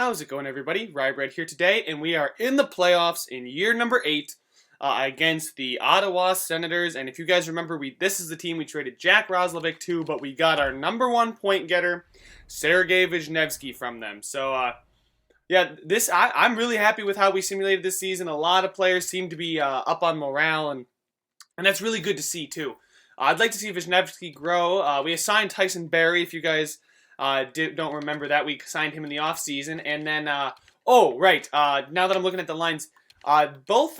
How's it going, everybody? Rybread here today, and we are in the playoffs in year number 8 against the Ottawa Senators. And if you guys remember, this is the team we traded Jack Roslovic to, but we got our number 1 point getter, Sergei Vishnevsky, from them. So, yeah, I'm really happy with how we simulated this season. A lot of players seem to be up on morale, and that's really good to see, too. I'd like to see Vishnevsky grow. We assigned Tyson Barrie, if you guys don't remember that. We signed him in the offseason. And then, now that I'm looking at the lines, both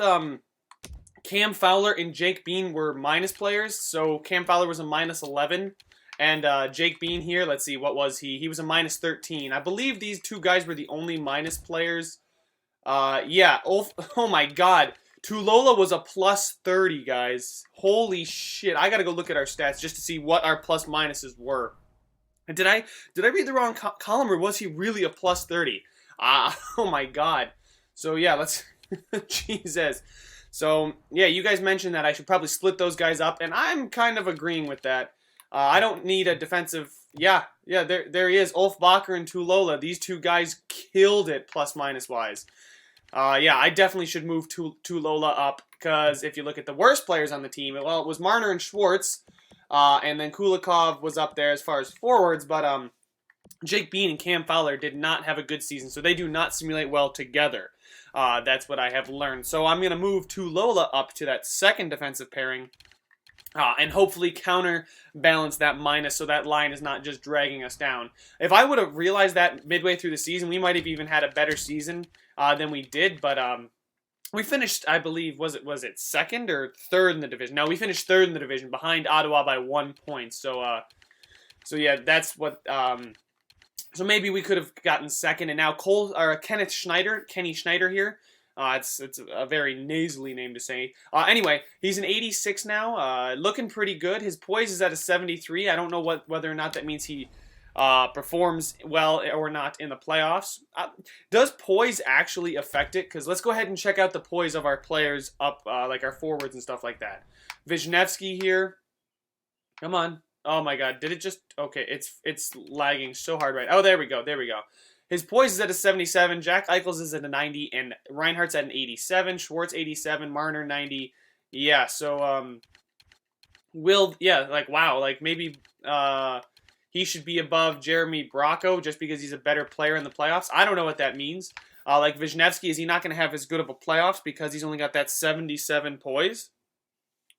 Cam Fowler and Jake Bean were minus players. So Cam Fowler was a minus 11. And Jake Bean here, let's see, what was he? He was a minus 13. I believe these two guys were the only minus players. Oh my god. Tulola was a plus 30, guys. Holy shit. I gotta go look at our stats just to see what our plus minuses were. And did I read the wrong column, or was he really a plus 30? Oh my god. So yeah, let's Jesus. So yeah, you guys mentioned that I should probably split those guys up, and I'm kind of agreeing with that. I don't need a defensive. Yeah, there he is, Ulf Bacher and Tulola. These two guys killed it plus minus wise. Yeah, I definitely should move Tulola up, because if you look at the worst players on the team, well, it was Marner and Schwartz. And then Kulikov was up there as far as forwards, but Jake Bean and Cam Fowler did not have a good season, so they do not simulate well together. That's what I have learned. So I'm going to move Tulola up to that second defensive pairing, and hopefully counterbalance that minus so that line is not just dragging us down. If I would have realized that midway through the season, we might have even had a better season than we did, but we finished, I believe, was it second or third in the division? No, we finished third in the division, behind Ottawa by 1 point. So yeah, that's what. So maybe we could have gotten second, and now Kenny Schneider here. It's a very nasally name to say. Anyway, he's an 86 now, looking pretty good. His poise is at a 73. I don't know whether or not that means he performs well or not in the playoffs. Does poise actually affect it? Because let's go ahead and check out the poise of our players up, like our forwards and stuff like that. Vishnevsky here. Come on. Oh my god, did it just... Okay, it's lagging so hard right... Oh, there we go. His poise is at a 77, Jack Eichel's is at a 90, and Reinhardt's at an 87, Schwartz 87, Marner 90. Yeah, so, maybe, he should be above Jeremy Bracco just because he's a better player in the playoffs. I don't know what that means. Like Vishnevsky, is he not going to have as good of a playoffs because he's only got that 77 poise?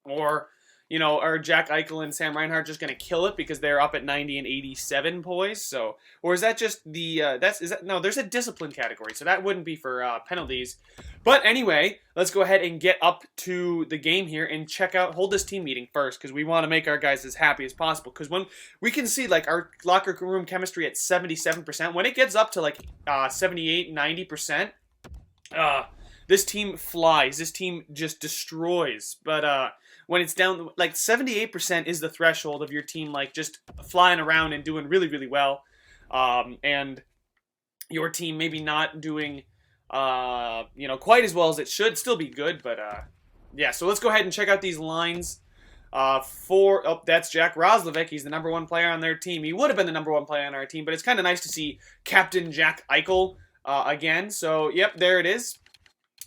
Or, are Jack Eichel and Sam Reinhart just going to kill it because they're up at 90 and 87 poise? So, or is that just the, no, there's a discipline category, so that wouldn't be for penalties. But anyway, let's go ahead and get up to the game here and hold this team meeting first, because we want to make our guys as happy as possible. Because when we can see, like, our locker room chemistry at 77%, when it gets up to, like, 78, 90%, this team flies. This team just destroys. But, when it's down, like 78% is the threshold of your team, like just flying around and doing really, really well. And your team maybe not doing, quite as well as it should. Still be good, but yeah. So let's go ahead and check out these lines. That's Jack Roslovic. He's the number 1 player on their team. He would have been the number 1 player on our team, but it's kind of nice to see Captain Jack Eichel again. So, yep, there it is.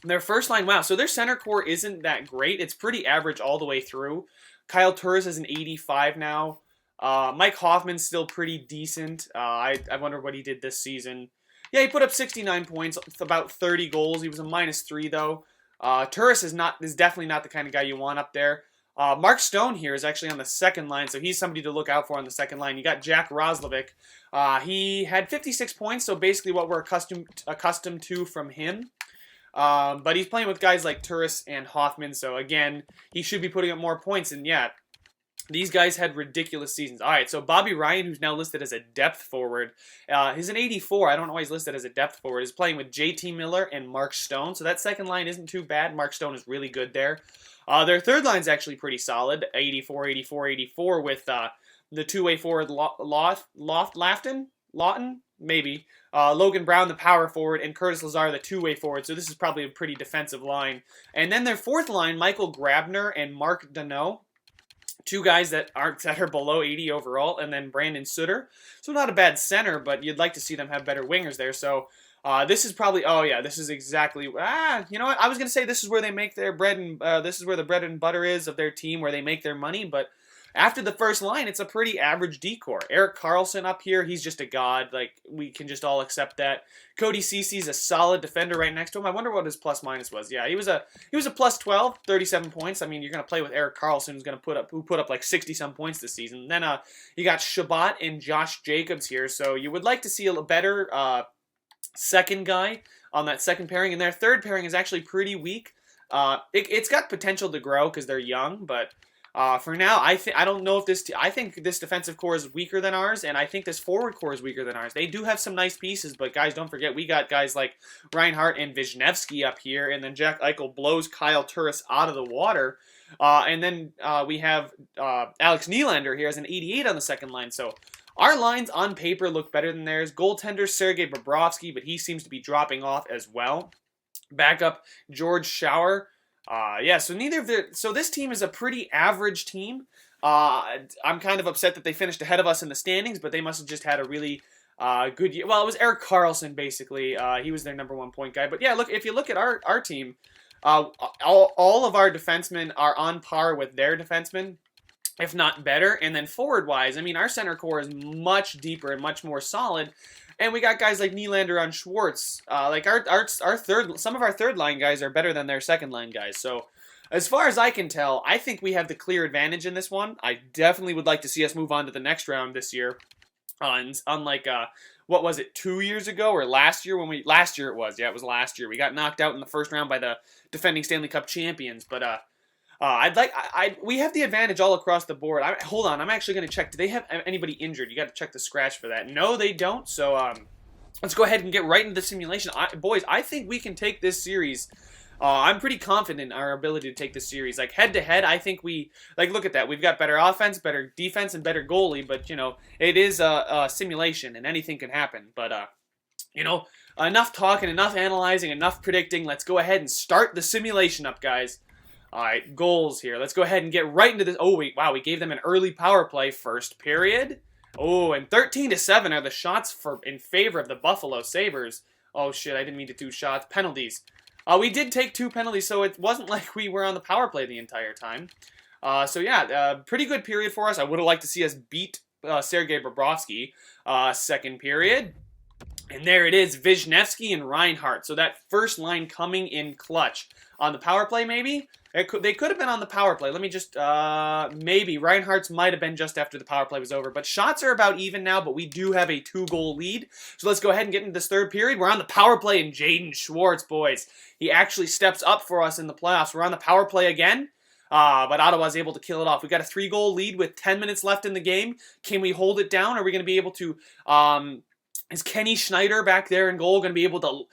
Their first line, wow, so their center core isn't that great. It's pretty average all the way through. Kyle Turris is an 85 now. Mike Hoffman's still pretty decent. I wonder what he did this season. Yeah, he put up 69 points, about 30 goals. He was a minus 3, though. Turris is definitely not the kind of guy you want up there. Mark Stone here is actually on the second line, so he's somebody to look out for on the second line. You got Jack Roslovic. He had 56 points, so basically what we're accustomed to from him. But he's playing with guys like Turris and Hoffman, so again, he should be putting up more points, and yeah, these guys had ridiculous seasons. Alright, so Bobby Ryan, who's now listed as a depth forward, he's an 84, I don't know why he's listed as a depth forward, is playing with JT Miller and Mark Stone, so that second line isn't too bad. Mark Stone is really good there. Their third line's actually pretty solid, 84, 84, 84, with the two-way forward Lawton, maybe. Logan Brown, the power forward, and Curtis Lazar, the two-way forward. So this is probably a pretty defensive line. And then their fourth line, Michael Grabner and Mark Deneau. Two guys that are below 80 overall, and then Brandon Sutter. So not a bad center, but you'd like to see them have better wingers there. So This is probably, oh yeah, this is exactly, you know what, I was going to say this is where they make their bread and, this is where the bread and butter is of their team, where they make their money, but after the first line, it's a pretty average decor. Erik Karlsson up here, he's just a god, like, we can just all accept that. Cody Ceci's a solid defender right next to him. I wonder what his plus-minus was. Yeah, he was a plus 12, 37 points. I mean, you're going to play with Erik Karlsson, who put up like 60-some points this season. Then you got Shabbat and Josh Jacobs here, so you would like to see a little better, second guy on that second pairing, and their third pairing is actually pretty weak. It's got potential to grow because they're young, but for now, I don't know if I think this defensive core is weaker than ours, and I think this forward core is weaker than ours. They do have some nice pieces, but guys, don't forget we got guys like Reinhart and Wisniewski up here, and then Jack Eichel blows Kyle Turris out of the water. And then we have Alex Nylander here as an 88 on the second line, so our lines on paper look better than theirs. Goaltender Sergei Bobrovsky, but he seems to be dropping off as well. Backup George Schauer. Yeah, so so this team is a pretty average team. I'm kind of upset that they finished ahead of us in the standings, but they must have just had a really good year. Well, it was Erik Karlsson, basically. He was their number 1 point guy. But yeah, if you look at our team, all of our defensemen are on par with their defensemen, if not better. And then forward-wise, I mean, our center core is much deeper and much more solid. And we got guys like Nylander on Schwartz. Like some of our third line guys are better than their second line guys. So as far as I can tell, I think we have the clear advantage in this one. I definitely would like to see us move on to the next round this year. Unlike, what was it, 2 years ago or last year last year it was. Yeah, it was last year. We got knocked out in the first round by the defending Stanley Cup champions. But, we have the advantage all across the board. Hold on, I'm actually going to check. Do they have anybody injured? You got to check the scratch for that. No, they don't. So let's go ahead and get right into the simulation. Boys, I think we can take this series. I'm pretty confident in our ability to take this series. Like, head-to-head, I think look at that. We've got better offense, better defense, and better goalie. But, it is a simulation, and anything can happen. But, enough talking, enough analyzing, enough predicting. Let's go ahead and start the simulation up, guys. All right, goals here. Let's go ahead and get right into this. Oh, wait, wow, we gave them an early power play first period. Oh, and 13-7 are the shots in favor of the Buffalo Sabres. Oh, shit, I didn't mean to do shots. Penalties. We did take 2 penalties, so it wasn't like we were on the power play the entire time. So, yeah, pretty good period for us. I would have liked to see us beat Sergei Bobrovsky. Second period. And there it is, Wisniewski and Reinhart. So that first line coming in clutch. On the power play, maybe? They could have been on the power play. Let me just, maybe. Reinhardt's might have been just after the power play was over. But shots are about even now, but we do have a 2-goal lead. So let's go ahead and get into this third period. We're on the power play, and Jaden Schwartz, boys. He actually steps up for us in the playoffs. We're on the power play again. But Ottawa's able to kill it off. We got a 3-goal lead with 10 minutes left in the game. Can we hold it down? Are we going to be able to... is Kenny Schneider back there in goal going to be able to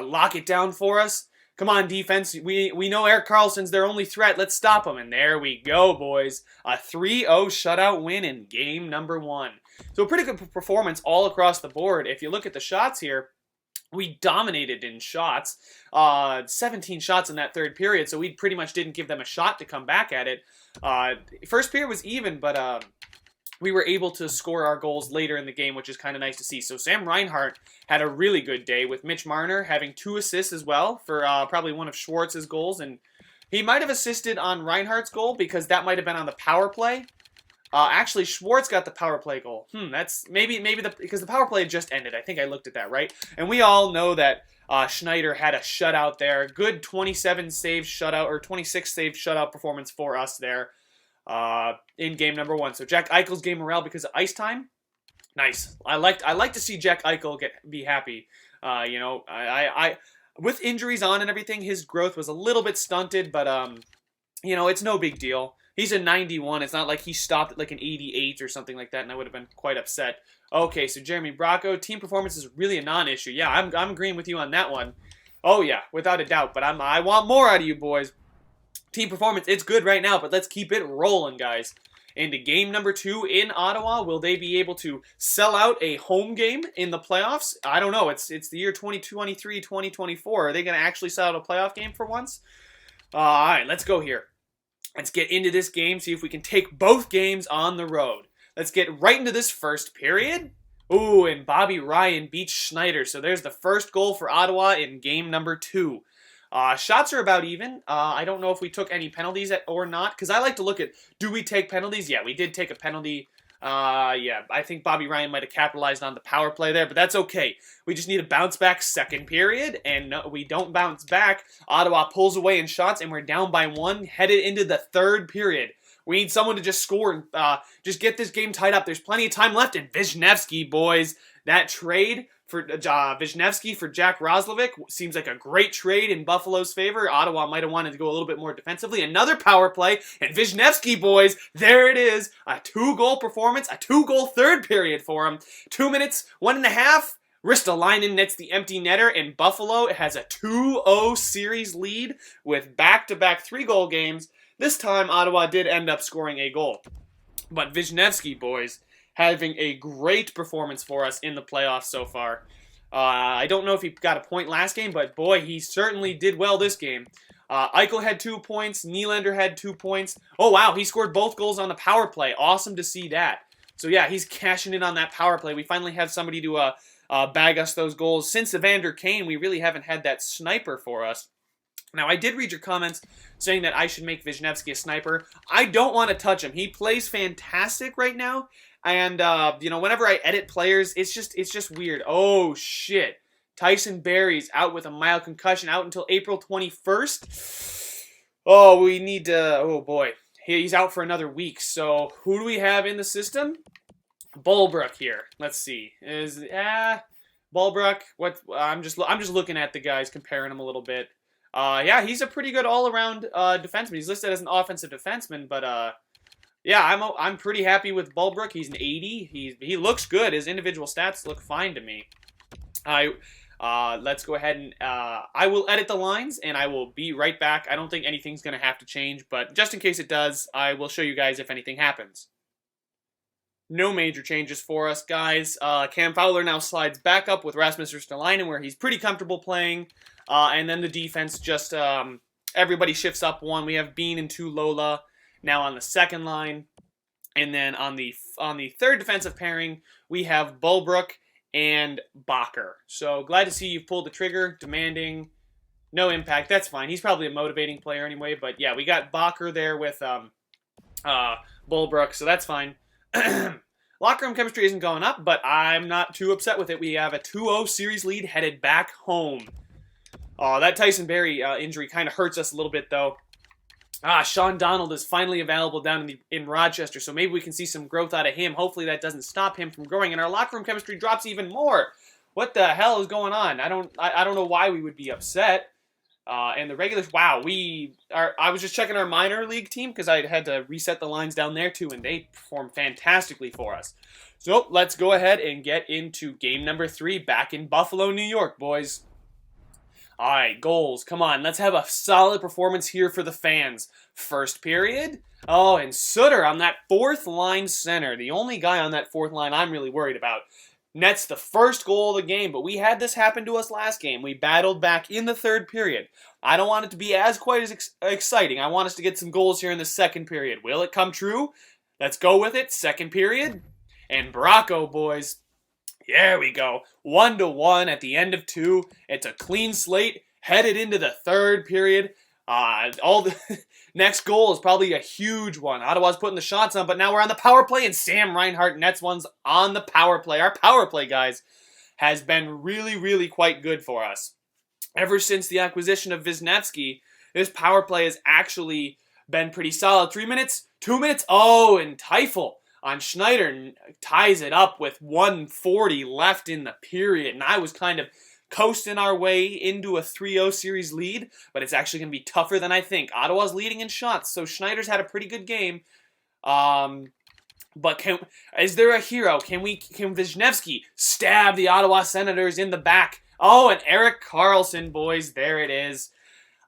lock it down for us? Come on, defense. We know Erik Karlsson's their only threat. Let's stop him. And there we go, boys. A 3-0 shutout win in game number 1. So a pretty good performance all across the board. If you look at the shots here, we dominated in shots. 17 shots in that third period, so we pretty much didn't give them a shot to come back at it. First period was even, but... we were able to score our goals later in the game, which is kind of nice to see. So Sam Reinhart had a really good day, with Mitch Marner having 2 assists as well for probably one of Schwartz's goals. And he might have assisted on Reinhart's goal because that might have been on the power play. Actually, Schwartz got the power play goal. That's maybe because the power play had just ended. I think I looked at that, right? And we all know that Schneider had a shutout there. Good 27 save shutout, or 26 save shutout performance for us there. In game number 1. So Jack Eichel's game morale because of ice time. Nice. I like to see Jack Eichel be happy. I with injuries on and everything, his growth was a little bit stunted, but it's no big deal. He's a 91. It's not like he stopped at like an 88 or something like that, and I would have been quite upset. Okay, so Jeremy Bracco, team performance is really a non-issue. Yeah, I'm agreeing with you on that one. Oh yeah, without a doubt. But I want more out of you boys. Team performance, it's good right now, but let's keep it rolling, guys. Into game number 2 in Ottawa. Will they be able to sell out a home game in the playoffs? I don't know. It's the year 2023, 2024. Are they going to actually sell out a playoff game for once? All right, let's go here. Let's get into this game, see if we can take both games on the road. Let's get right into this first period. Ooh, and Bobby Ryan beats Schneider. So there's the first goal for Ottawa in game number 2. Shots are about even. I don't know if we took any penalties or not, because I like to look at, do we take penalties? Yeah, we did take a penalty. Yeah, I think Bobby Ryan might have capitalized on the power play there, but that's okay. We just need a bounce back second period, and no, we don't bounce back. Ottawa pulls away in shots, and we're down by 1, headed into the third period. We need someone to just score and just get this game tied up. There's plenty of time left, and Wisniewski, boys, that trade for Wisniewski for Jack Roslovic seems like a great trade in Buffalo's favor. Ottawa might have wanted to go a little bit more defensively. Another power play, and Wisniewski, boys, there it is. A 2-goal performance, a 2-goal third period for him. 2 minutes, 1.5. Ristolainen nets the empty netter, and Buffalo has a 2-0 series lead with back-to-back 3-goal games. This time, Ottawa did end up scoring a goal. But Wisniewski, boys, having a great performance for us in the playoffs so far. I don't know if he got a point last game, but boy, he certainly did well this game. Eichel had 2 points. Nylander had 2 points. Oh, wow, he scored both goals on the power play. Awesome to see that. So, yeah, he's cashing in on that power play. We finally have somebody to bag us those goals. Since Evander Kane, we really haven't had that sniper for us. Now, I did read your comments saying that I should make Wisniewski a sniper. I don't want to touch him. He plays fantastic right now. And, you know, whenever I edit players, it's just weird. Oh, shit. Tyson Barrie's out with a mild concussion, out until April 21st. Oh, we need to... Oh, boy. He's out for another week. So, who do we have in the system? Bulbrook here. Let's see. Bulbrook. What? I'm just looking at the guys, comparing them a little bit. Yeah, he's a pretty good all-around defenseman. He's listed as an offensive defenseman, but yeah, I'm pretty happy with Bulbrook. He's an 80. He looks good. His individual stats look fine to me. Let's go ahead and I will edit the lines, and I will be right back. I don't think anything's going to have to change, but just in case it does, I will show you guys if anything happens. No major changes for us, guys. Cam Fowler now slides back up with Rasmus Ristolainen, where he's pretty comfortable playing. And then the defense just, everybody shifts up 1. We have Bean and 2 Lola now on the second line. And then on the third defensive pairing, we have Bulbrook and Bacher. So glad to see you've pulled the trigger, demanding no impact. That's fine. He's probably a motivating player anyway. But yeah, we got Bacher there with Bulbrook, so that's fine. Locker room chemistry isn't going up, but I'm not too upset with it. We have a 2-0 series lead headed back home. That Tyson Barrie injury kind of hurts us a little bit, though. Sean Donald is finally available down in Rochester, so maybe we can see some growth out of him. Hopefully that doesn't stop him from growing, and our locker room chemistry drops even more. What the hell is going on? I don't know why we would be upset. And the regulars, wow, I was just checking our minor league team because I had to reset the lines down there too, and they performed fantastically for us. So let's go ahead and get into game number 3 back in Buffalo, New York, boys. All right, goals. Come on, let's have a solid performance here for the fans. First period. Oh, and Sutter on that 4th line center, the only guy on that 4th line I'm really worried about. Nets the first goal of the game, but we had this happen to us last game. We battled back in the 3rd period. I don't want it to be quite as exciting. I want us to get some goals here in the 2nd period. Will it come true? Let's go with it. 2nd period. And Bracco, boys. There we go. 1-1 at the end of 2. It's a clean slate headed into the 3rd period. All the next goal is probably a huge one. Ottawa's putting the shots on, but now we're on the power play, and Sam Reinhart nets ones on the power play. Our power play, guys, has been really, really quite good for us. Ever since the acquisition of Wisniewski, this power play has actually been pretty solid. 3 minutes, 2 minutes. Oh, and Teifel on Schneider ties it up with 1:40 left in the period, and I was kind of coasting our way into a 3-0 series lead, but it's actually going to be tougher than I think. Ottawa's leading in shots, so Schneider's had a pretty good game. But is there a hero? Can Wisniewski stab the Ottawa Senators in the back? Oh, and Erik Karlsson, boys, there it is.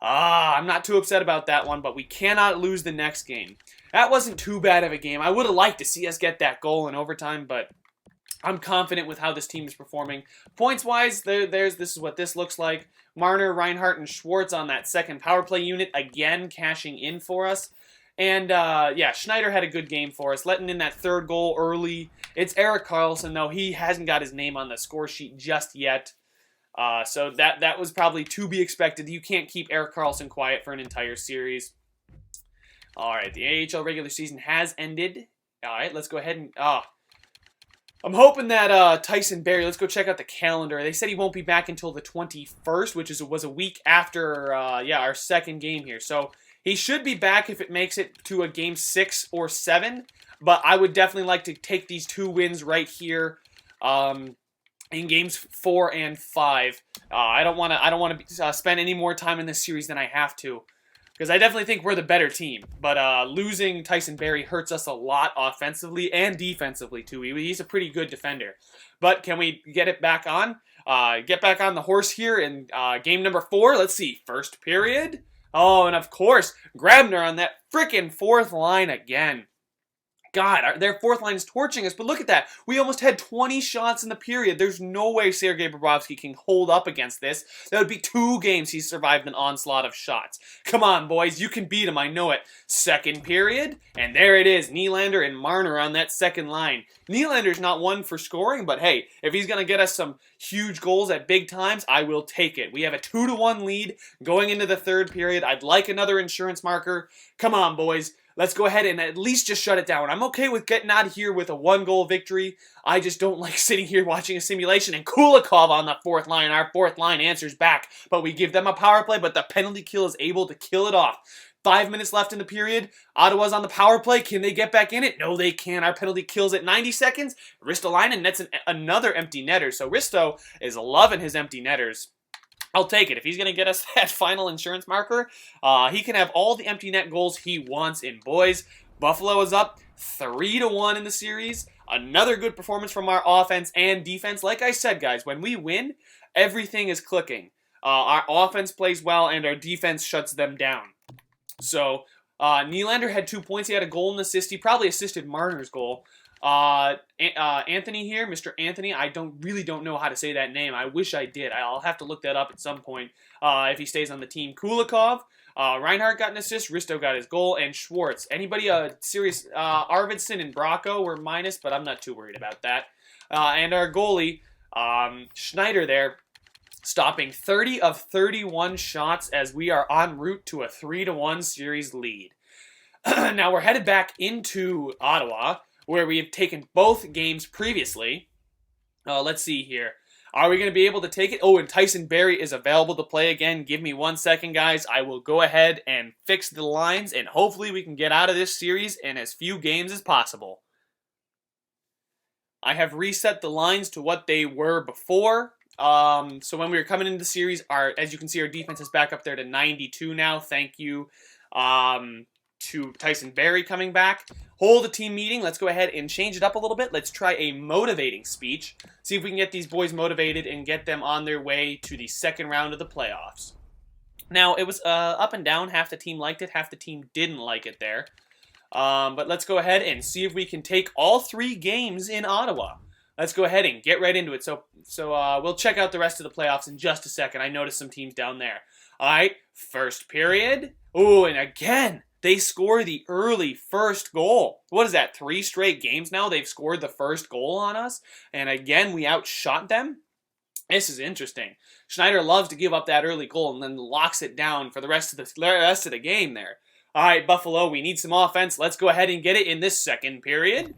I'm not too upset about that one, but we cannot lose the next game. That wasn't too bad of a game. I would have liked to see us get that goal in overtime, but I'm confident with how this team is performing. Points-wise, this is what this looks like. Marner, Reinhart, and Schwartz on that second power play unit, again cashing in for us. And, yeah, Schneider had a good game for us, letting in that third goal early. It's Erik Karlsson, though. He hasn't got his name on the score sheet just yet. So that was probably to be expected. You can't keep Erik Karlsson quiet for an entire series. All right, the AHL regular season has ended. All right, let's go ahead and... I'm hoping that Tyson Barrie, let's go check out the calendar. They said he won't be back until the 21st, which was a week after, our second game here. So he should be back if it makes it to a game 6 or 7. But I would definitely like to take these 2 wins right here in games 4 and 5. I don't want to spend any more time in this series than I have to, because I definitely think we're the better team. But losing Tyson Barrie hurts us a lot offensively and defensively, too. He's a pretty good defender. But can we get it back on? Get back on the horse here in game number 4. Let's see. First period. Oh, and of course, Grabner on that frickin' fourth line again. God, their fourth line is torching us, but look at that. We almost had 20 shots in the period. There's no way Sergei Bobrovsky can hold up against this. That would be 2 games he's survived an onslaught of shots. Come on, boys. You can beat him. I know it. Second period, and there it is. Nylander and Marner on that second line. Nylander's not one for scoring, but hey, if he's going to get us some huge goals at big times, I will take it. We have a 2-1 lead going into the third period. I'd like another insurance marker. Come on, boys. Let's go ahead and at least just shut it down. I'm okay with getting out of here with a 1-goal victory. I just don't like sitting here watching a simulation. And Kulikov on the fourth line. Our fourth line answers back. But we give them a power play, but the penalty kill is able to kill it off. 5 minutes left in the period. Ottawa's on the power play. Can they get back in it? No, they can't. Our penalty kills at 90 seconds. Ristolainen nets another empty netter. So Risto is loving his empty netters. I'll take it. If he's going to get us that final insurance marker, he can have all the empty net goals he wants. And boys, Buffalo is up 3-1 in the series. Another good performance from our offense and defense. Like I said, guys, when we win, everything is clicking. Our offense plays well, and our defense shuts them down. So, Nylander had 2 points. He had a goal and assist. He probably assisted Marner's goal. Anthony here, Mr. Anthony, I really don't know how to say that name. I wish I did. I'll have to look that up at some point if he stays on the team. Kulikov, Reinhardt got an assist, Risto got his goal, and Schwartz. Anybody serious? Arvidsson and Bracco were minus, but I'm not too worried about that. And our goalie, Schneider there, stopping 30 of 31 shots as we are en route to a 3-1 series lead. Now we're headed back into Ottawa, where we have taken both games previously. Let's see here. Are we going to be able to take it? Oh, and Tyson Barrie is available to play again. Give me 1 second, guys. I will go ahead and fix the lines, and hopefully we can get out of this series in as few games as possible. I have reset the lines to what they were before. So when we were coming into the series, as you can see, our defense is back up there to 92 now. Thank you to Tyson Barrie coming back. Hold a team meeting. Let's go ahead and change it up a little bit. Let's try a motivating speech. See if we can get these boys motivated and get them on their way to the second round of the playoffs. Now, it was up and down. Half the team liked it. Half the team didn't like it there. But let's go ahead and see if we can take all 3 games in Ottawa. Let's go ahead and get right into it. So we'll check out the rest of the playoffs in just a second. I noticed some teams down there. All right, first period. Oh, and again, they score the early first goal. What is that, 3 straight games now? They've scored the first goal on us. And again, we outshot them. This is interesting. Schneider loves to give up that early goal and then locks it down for the rest of the game there. All right, Buffalo, we need some offense. Let's go ahead and get it in this second period.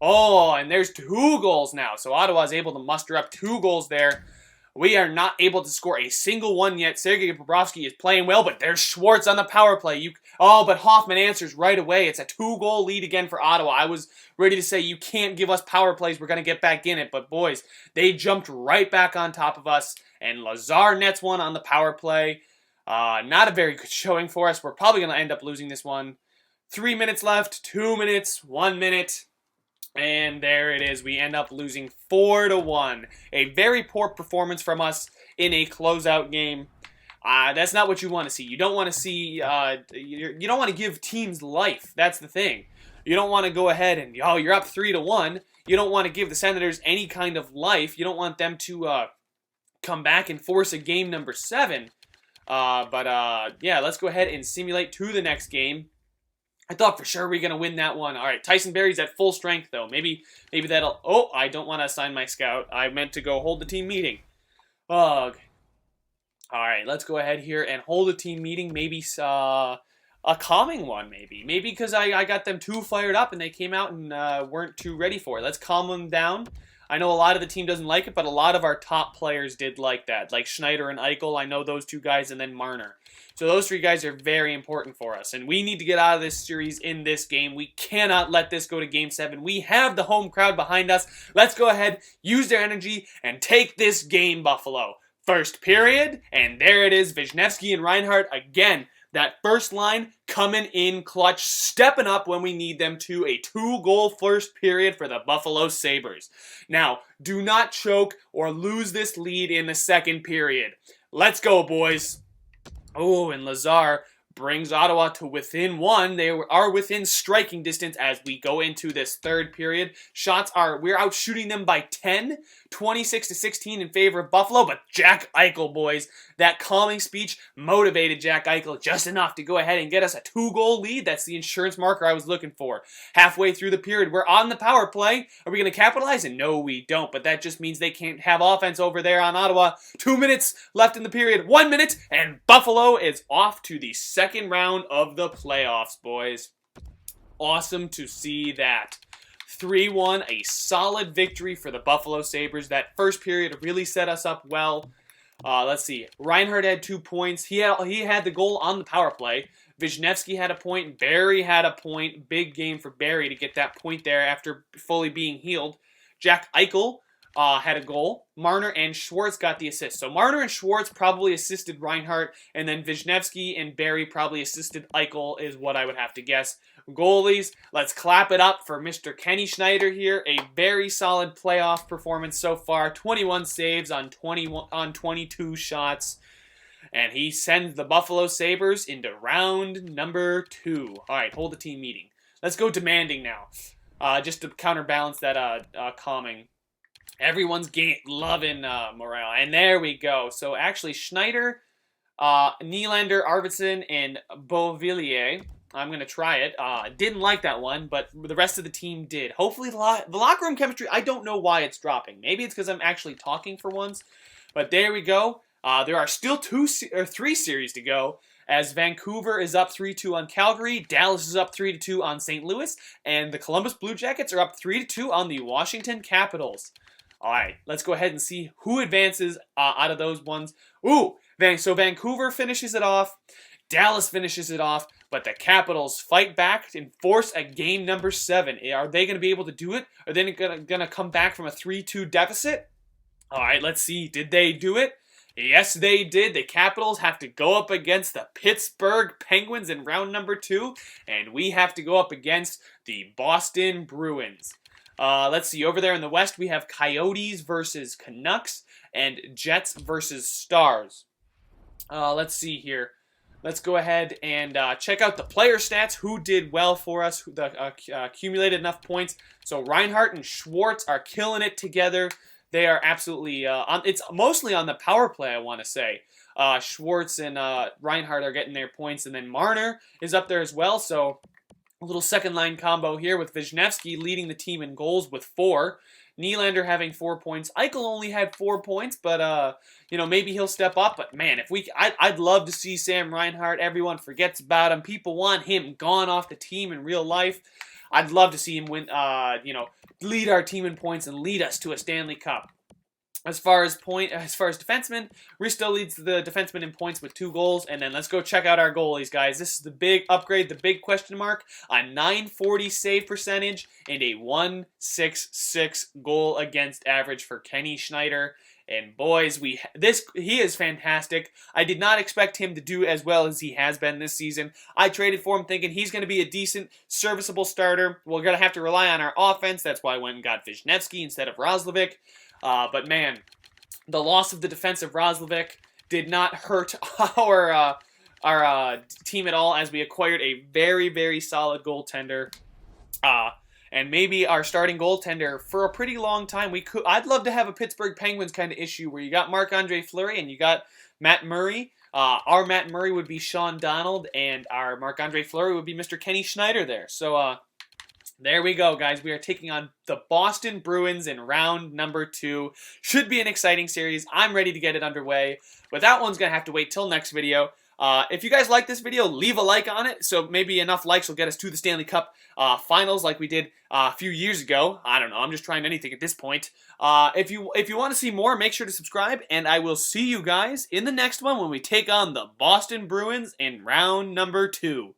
Oh, and there's 2 goals now. So Ottawa is able to muster up 2 goals there. We are not able to score a single one yet. Sergei Bobrovsky is playing well, but there's Schwartz on the power play. But Hoffman answers right away. It's a 2-goal lead again for Ottawa. I was ready to say, you can't give us power plays. We're going to get back in it. But boys, they jumped right back on top of us. And Lazar nets one on the power play. Not a very good showing for us. We're probably going to end up losing this one. 3 minutes left, 2 minutes, 1 minute. And there it is. We end up losing 4-1. A very poor performance from us in a closeout game. That's not what you want to see. You don't want to see. You don't want to give teams life. That's the thing. You don't want to go ahead and you're up 3-1. You don't want to give the Senators any kind of life. You don't want them to come back and force a game number 7. Yeah, let's go ahead and simulate to the next game. I thought for sure we were going to win that one. All right, Tyson Berry's at full strength, though. Maybe that'll... Oh, I don't want to assign my scout. I meant to go hold the team meeting. Ugh. All right, let's go ahead here and hold a team meeting. Maybe a calming one, maybe. Maybe because I got them too fired up and they came out and weren't too ready for it. Let's calm them down. I know a lot of the team doesn't like it, but a lot of our top players did like that. Like Schneider and Eichel, I know those two guys, and then Marner. So those three guys are very important for us. And we need to get out of this series in this game. We cannot let this go to Game 7. We have the home crowd behind us. Let's go ahead, use their energy, and take this game, Buffalo. First period, and there it is. Wisniewski and Reinhart again. That first line coming in clutch, stepping up when we need them to. A 2-goal first period for the Buffalo Sabres. Now, do not choke or lose this lead in the second period. Let's go, boys. Oh, and Lazar brings Ottawa to within 1. They are within striking distance as we go into this third period. We're out shooting them by 10, 26-16 in favor of Buffalo, but Jack Eichel, boys, that calming speech motivated Jack Eichel just enough to go ahead and get us a 2-goal lead. That's the insurance marker I was looking for. Halfway through the period, we're on the power play. Are we going to capitalize? And no, we don't, but that just means they can't have offense over there on Ottawa. 2 minutes left in the period, 1 minute, and Buffalo is off to the second round of the playoffs, boys. Awesome to see that. 3-1, a solid victory for the Buffalo Sabres. That first period really set us up well. Let's see. Reinhart had 2 points. He had the goal on the power play. Wisniewski had a point. Barry had a point. Big game for Barry to get that point there after fully being healed. Jack Eichel had a goal. Marner and Schwartz got the assist. So Marner and Schwartz probably assisted Reinhart, and then Wisniewski and Barry probably assisted Eichel is what I would have to guess. Goalies, let's clap it up for Mr. Kenny Schneider here. A very solid playoff performance so far. 21 saves on 22 shots. And he sends the Buffalo Sabres into round number 2. All right, hold the team meeting. Let's go demanding now. Just to counterbalance that calming. Everyone's loving morale. And there we go. So actually, Schneider, Nylander, Arvidsson, and Beauvillier. I'm going to try it. Didn't like that one, but the rest of the team did. Hopefully, the locker room chemistry, I don't know why it's dropping. Maybe it's because I'm actually talking for once. But there we go. There are still 3 series to go, as Vancouver is up 3-2 on Calgary, Dallas is up 3-2 on St. Louis, and the Columbus Blue Jackets are up 3-2 on the Washington Capitals. All right, let's go ahead and see who advances out of those ones. Ooh, so Vancouver finishes it off, Dallas finishes it off, but the Capitals fight back and force a game number 7. Are they going to be able to do it? Are they going to come back from a 3-2 deficit? All right, let's see. Did they do it? Yes, they did. The Capitals have to go up against the Pittsburgh Penguins in round number 2, and we have to go up against the Boston Bruins. Let's see. Over there in the West, we have Coyotes versus Canucks and Jets versus Stars. Let's see here. Let's go ahead and check out the player stats. Who did well for us? Who accumulated enough points. So Reinhart and Schwartz are killing it together. They are absolutely it's mostly on the power play, I want to say. Schwartz and Reinhart are getting their points, and then Marner is up there as well. So a little second-line combo here with Wisniewski leading the team in goals with 4. Nylander having 4 points. Eichel only had 4 points, but maybe he'll step up. But man, I'd love to see Sam Reinhart. Everyone forgets about him. People want him gone off the team in real life. I'd love to see him win. Lead our team in points and lead us to a Stanley Cup. As far as defensemen, Risto leads the defenseman in points with 2 goals. And then let's go check out our goalies, guys. This is the big upgrade, the big question mark. A 940 save percentage and a 166 goal against average for Kenny Schneider. And boys, he is fantastic. I did not expect him to do as well as he has been this season. I traded for him thinking he's going to be a decent, serviceable starter. We're going to have to rely on our offense. That's why I went and got Wisniewski instead of Roslovic. But man, the loss of the defensive Roslovic did not hurt our team at all, as we acquired a very, very solid goaltender. And maybe our starting goaltender for a pretty long time. I'd love to have a Pittsburgh Penguins kind of issue where you got Marc-Andre Fleury and you got Matt Murray. Our Matt Murray would be Sean Donald, and our Marc-Andre Fleury would be Mr. Kenny Schneider there. So there we go, guys. We are taking on the Boston Bruins in round number 2. Should be an exciting series. I'm ready to get it underway, but that one's going to have to wait till next video. If you guys like this video, leave a like on it, so maybe enough likes will get us to the Stanley Cup Finals like we did a few years ago. I don't know. I'm just trying anything at this point. If you want to see more, make sure to subscribe, and I will see you guys in the next one when we take on the Boston Bruins in round number 2.